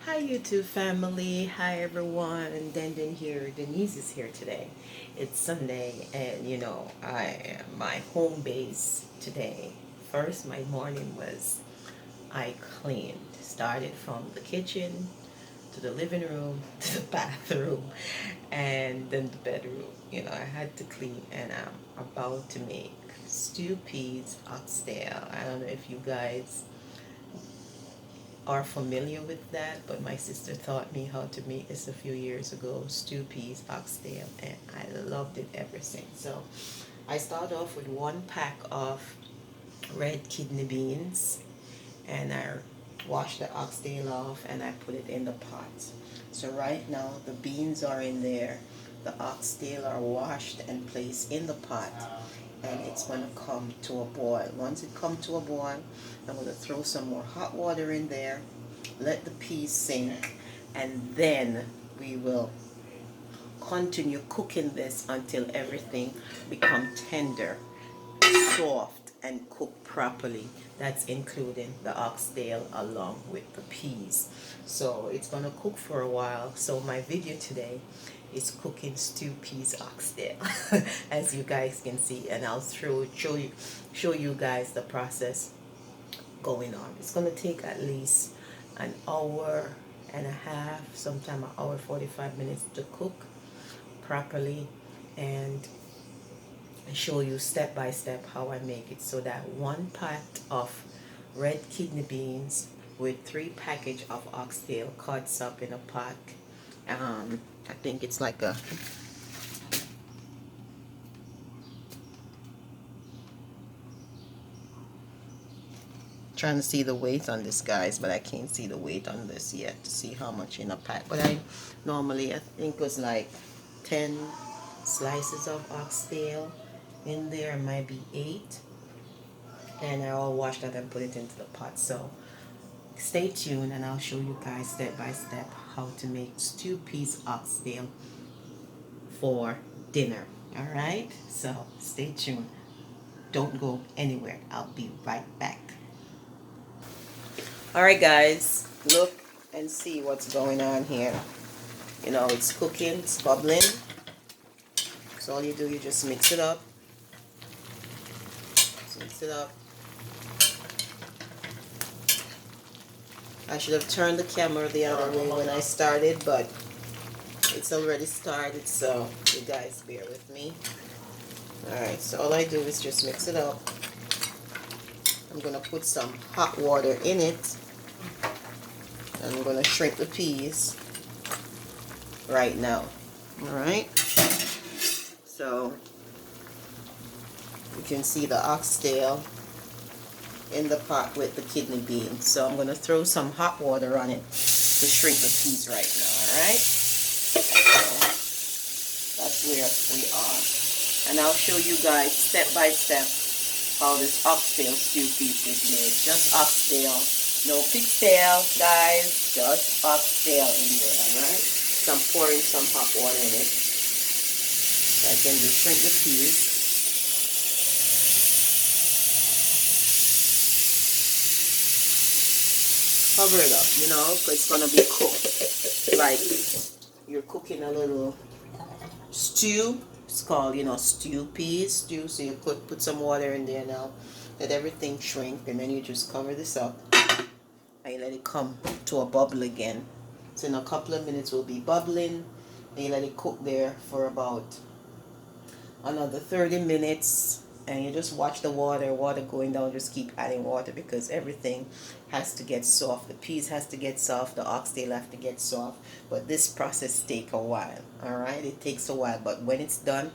Hi YouTube family, hi everyone, Dendon here, Denise is here today. It's Sunday and I am my home base today. First my morning was I cleaned. Started from the kitchen to the living room to the bathroom and then the bedroom. I had to clean and I'm about to make stew peas oxtail. I don't know if you guys are familiar with that, but my sister taught me how to make this a few years ago, stew peas oxtail, and I loved it ever since. So I start off with 1 pack of red kidney beans, and I wash the oxtail off and I put it in the pot. So right now the beans are in there, the oxtail are washed and placed in the pot, and it's going to come to a boil. Once it comes to a boil, I'm going to throw some more hot water in there, let the peas sink, and then we will continue cooking this until everything become tender, soft, and cooked properly. That's including the oxtail along with the peas. So it's going to cook for a while. So my video today is cooking stew peas oxtail as you guys can see, and I'll show you guys the process going on. It's going to take at least an hour and a half, sometime an hour 45 minutes to cook properly, and show you step by step how I make it. So that 1 pot of red kidney beans with 3 package of oxtail cuts up in a pot. I think it's like a trying to see the weight on this, guys, but I can't see the weight on this yet to see how much in a pack. But I think it was like 10 slices of oxtail in there. It might be 8, and I all washed that and put it into the pot. So stay tuned and I'll show you guys step by step how to make stew peas oxtail for dinner. All right, so stay tuned, don't go anywhere, I'll be right back. All right guys, look and see what's going on here. It's cooking, it's bubbling. So all you do, you just mix it up. Mix it up. I should have turned the camera the other way when I started, but it's already started, so you guys bear with me. Alright, so all I do is just mix it up. I'm going to put some hot water in it, and I'm going to shrink the peas right now. Alright, so you can see the oxtail in the pot with the kidney beans. So I'm going to throw some hot water on it to shrink the peas right now. Alright, so that's where we are, and I'll show you guys step by step how this oxtail stew peas is made. Just oxtail, no pigtail, guys, just oxtail in there. Alright, so I'm pouring some hot water in it so I can just shrink the peas. Cover it up, because it's going to be cooked like you're cooking a little stew. It's called, stew peas stew. So you put some water in there now, let everything shrink, and then you just cover this up and you let it come to a bubble again. So in a couple of minutes it will be bubbling, and you let it cook there for about another 30 minutes, and you just watch the water going down. Just keep adding water because everything has to get soft. The peas has to get soft, the oxtail have to get soft, but this process take a while. Alright, it takes a while, but when it's done,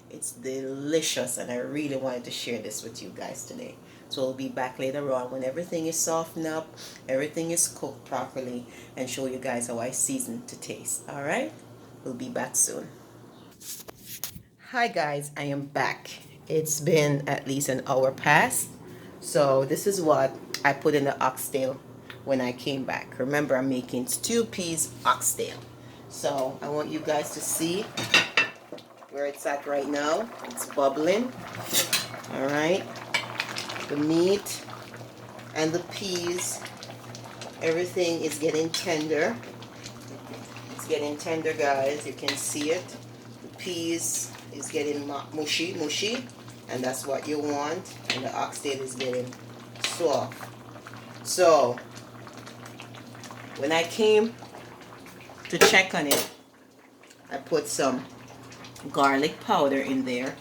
it's delicious, and I really wanted to share this with you guys today. So we'll be back later on when everything is softened up, everything is cooked properly, and show you guys how I season to taste. Alright, we'll be back soon. Hi guys, I am back. It's been at least an hour past. So this is what I put in the oxtail when I came back. Remember, I'm making stew peas oxtail. So I want you guys to see where it's at right now. It's bubbling. Alright. The meat and the peas Everything is getting tender. It's getting tender, guys. You can see it. The peas is getting mushy, and that's what you want. And the oxtail is getting soft. So when I came to check on it, I put some garlic powder in there,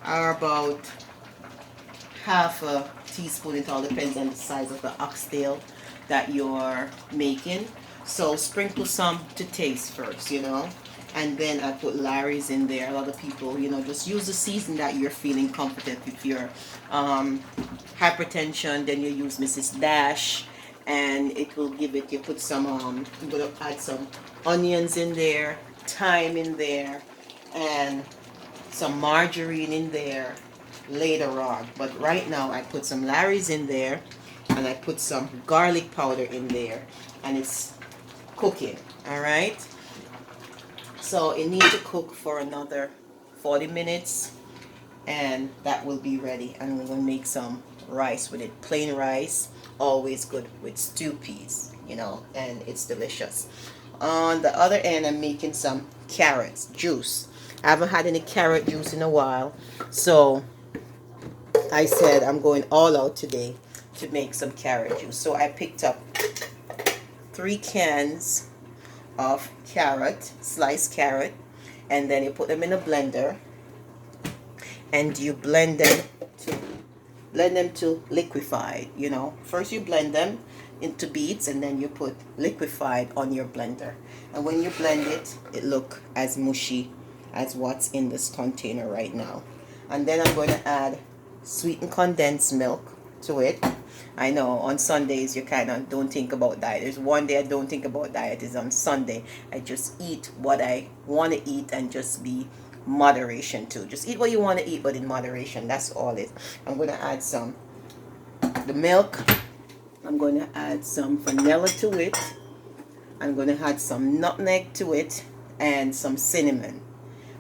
or about half a teaspoon. It all depends on the size of the oxtail that you're making. So sprinkle some to taste first, and then I put Larry's in there. A lot of people, just use the season that you're feeling comfortable. If you're hypertension, then you use Mrs. Dash, and it will give it. You put some I'm gonna add some onions in there, thyme in there, and some margarine in there later on. But right now I put some Larry's in there, and I put some garlic powder in there, and it's cooking. All right, so it needs to cook for another 40 minutes, and that will be ready. And we're gonna make some rice with it. Plain rice, always good with stew peas, and it's delicious. On the other end, I'm making some carrots juice. I haven't had any carrot juice in a while, so I said I'm going all out today to make some carrot juice. So I picked up 3 cans of carrot, sliced carrot, and then you put them in a blender, and you blend them to liquefied. First you blend them into beads, and then you put liquefied on your blender. And when you blend it, it look as mushy as what's in this container right now. And then I'm going to add sweetened condensed milk to it. I know on Sundays you kind of don't think about diet. There's one day I don't think about diet, is on Sunday. I just eat what I want to eat, and just be moderation too. Just eat what you want to eat, but in moderation. That's all it. I'm going to add the milk. I'm going to add some vanilla to it. I'm going to add some nutmeg to it, and some cinnamon.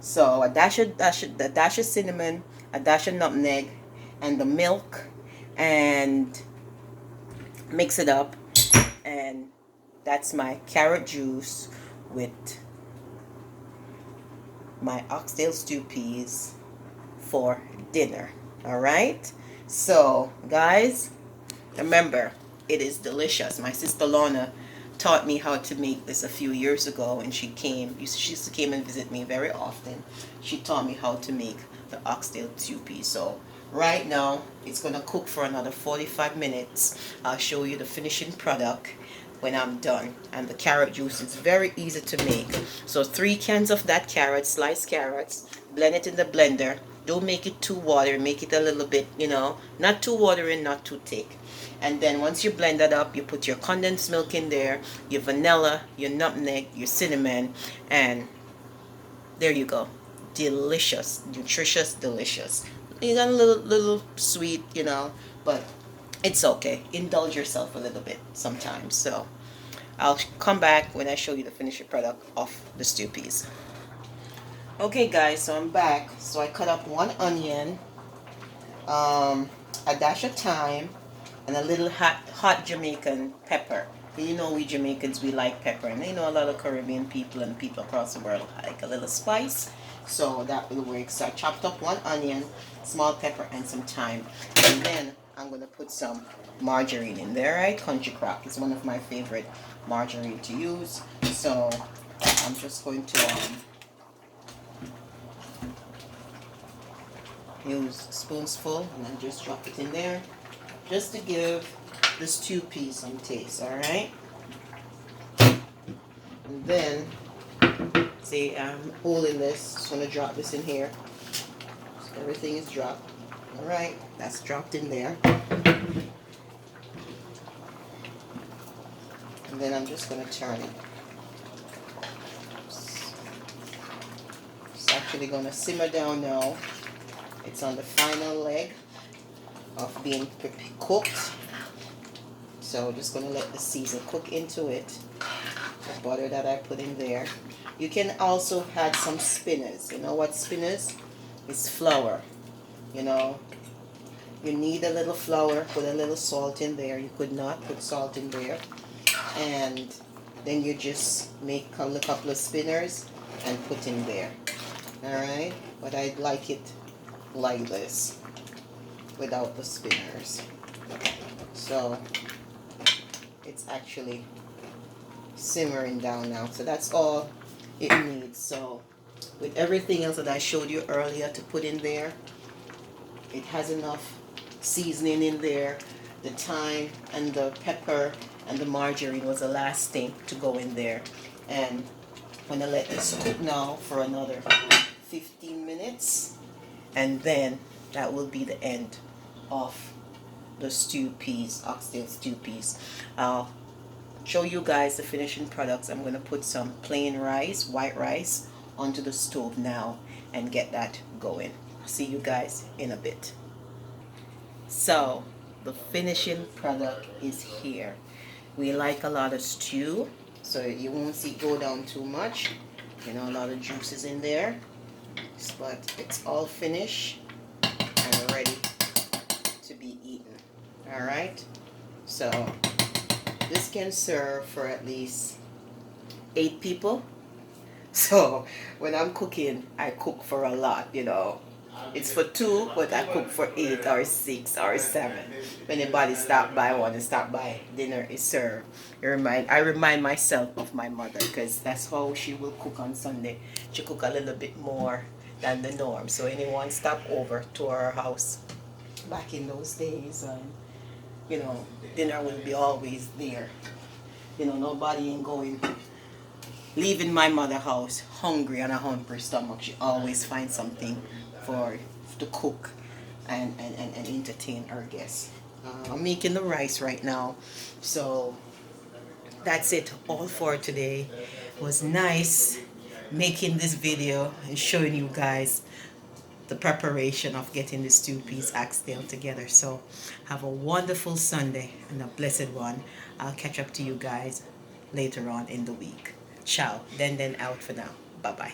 So a dash of cinnamon, a dash of nutmeg, and the milk, and mix it up. And that's my carrot juice with my oxtail stew peas for dinner. All right, so guys, remember, it is delicious. My sister Lorna taught me how to make this a few years ago, and she used to come and visit me very often. She taught me how to make the oxtail stew peas. So right now it's gonna cook for another 45 minutes. I'll show you the finishing product when I'm done. And the carrot juice is very easy to make. So 3 cans of that carrot, sliced carrots, blend it in the blender. Don't make it too watery, make it a little bit, not too watery, not too thick. And then once you blend that up, you put your condensed milk in there, your vanilla, your nutmeg, your cinnamon, and there you go. Delicious, nutritious, delicious. You got a little sweet, but it's okay. Indulge yourself a little bit sometimes. So I'll come back when I show you the finished product of the stew peas. Okay guys, so I'm back. So I cut up 1 onion, a dash of thyme, and a little hot Jamaican pepper. We Jamaicans, we like pepper, and a lot of Caribbean people and people across the world like a little spice, so that will work. So I chopped up 1 onion, small pepper, and some thyme, and then I'm going to put some margarine in there, right? Country Crock is one of my favorite margarine to use, so I'm just going to use spoonsful, and then just drop it in there, just to give the stew peas some taste. All right, and then see, I'm holding this, just going to drop this in here. So everything is dropped. All right, that's dropped in there, and then I'm just going to turn it. It's actually going to simmer down now. It's on the final leg of being cooked. So just going to let the season cook into it. The butter that I put in there. You can also add some spinners. You know what spinners? It's flour. You need a little flour. Put a little salt in there. You could not put salt in there. and then you just make a couple of spinners and put in there. Alright, but I'd like it like this without the spinners. So it's actually simmering down now. So that's all it needs. So with everything else that I showed you earlier to put in there, it has enough seasoning in there. The thyme and the pepper and the margarine was the last thing to go in there. And I'm gonna let this cook now for another 15 minutes, and then that will be the end of the stewed peas, oxtail stewed peas. I'll show you guys the finishing products. I'm going to put some plain rice, white rice, onto the stove now and get that going. See you guys in a bit. So the finishing product is here. We like a lot of stew, so you won't see it go down too much. You know, a lot of juices in there, but it's all finished and ready to be eaten. All right, so this can serve for at least 8 people. So when I'm cooking, I cook for a lot, you know. It's for 2, but I cook for 8 or 6 or 7. If anybody stop by, want to stop by, dinner is served. I remind myself of my mother, because that's how she will cook on Sunday. She cook a little bit more than the norm. So anyone stop over to our house back in those days, you know, dinner will be always there. You know, nobody ain't going, leaving my mother house hungry and a hungry stomach. She always finds something to cook and entertain our guests. I'm making the rice right now. So that's it all for today. It was nice making this video and showing you guys the preparation of getting the stewed peas oxtail together. So have a wonderful Sunday and a blessed one. I'll catch up to you guys later on in the week. Ciao. Den out for now. Bye bye.